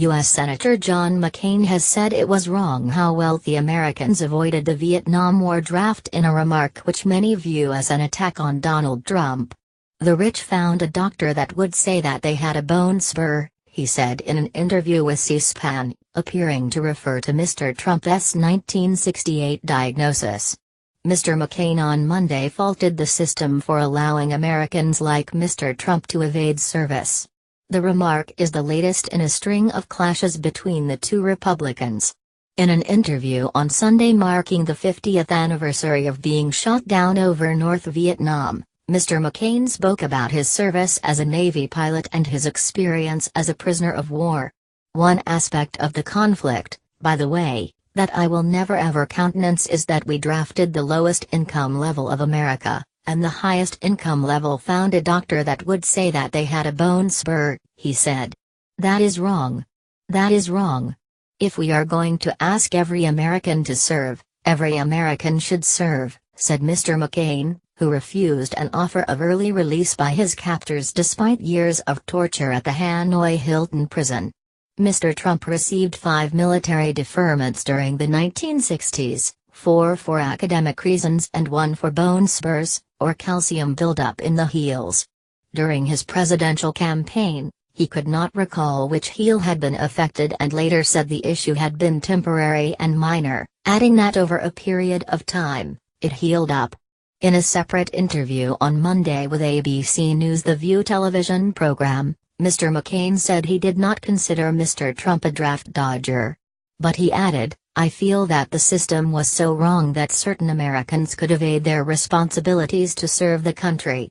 U.S. Senator John McCain has said it was wrong how wealthy Americans avoided the Vietnam War draft in a remark which many view as an attack on Donald Trump. "The rich found a doctor that would say that they had a bone spur," he said in an interview with C-SPAN, appearing to refer to Mr. Trump's 1968 diagnosis. Mr. McCain on Monday faulted the system for allowing Americans like Mr. Trump to evade service. The remark is the latest in a string of clashes between the two Republicans. In an interview on Sunday marking the 50th anniversary of being shot down over North Vietnam, Mr. McCain spoke about his service as a Navy pilot and his experience as a prisoner of war. "One aspect of the conflict, by the way, that I will never ever countenance is that we drafted the lowest income level of America, and the highest income level found a doctor that would say that they had a bone spur," he said. "That is wrong. That is wrong. If we are going to ask every American to serve, every American should serve," said Mr. McCain, who refused an offer of early release by his captors despite years of torture at the Hanoi Hilton prison. Mr. Trump received 5 military deferments during the 1960s, 4 for academic reasons and 1 for bone spurs, or calcium buildup in the heels. During his presidential campaign, he could not recall which heel had been affected and later said the issue had been temporary and minor, adding that over a period of time, it healed up. In a separate interview on Monday with ABC News The View television program, Mr. McCain said he did not consider Mr. Trump a draft dodger. But he added, "I feel that the system was so wrong that certain Americans could evade their responsibilities to serve the country."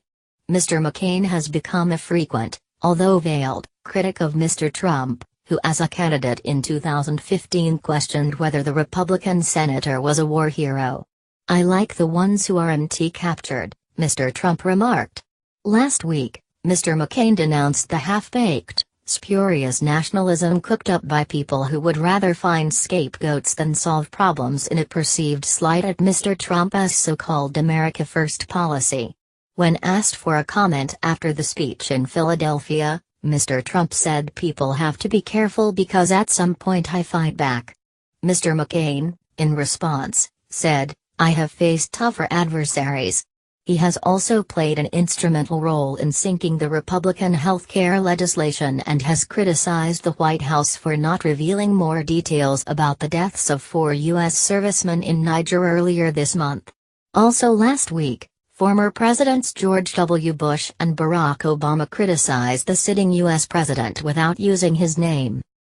Mr. McCain has become a frequent, although veiled, critic of Mr. Trump, who as a candidate in 2015 questioned whether the Republican senator was a war hero. "I like the ones who aren't captured," Mr. Trump remarked. Last week, Mr. McCain denounced the half-baked, spurious nationalism cooked up by people who would rather find scapegoats than solve problems in a perceived slight at Mr. Trump's so-called America First policy. When asked for a comment after the speech in Philadelphia, Mr. Trump said people have to be careful because at some point I fight back. Mr. McCain, in response, said, "I have faced tougher adversaries." He has also played an instrumental role in sinking the Republican health care legislation and has criticized the White House for not revealing more details about the deaths of 4 U.S. servicemen in Niger earlier this month. Also last week, former Presidents George W. Bush and Barack Obama criticized the sitting U.S. president without using his name.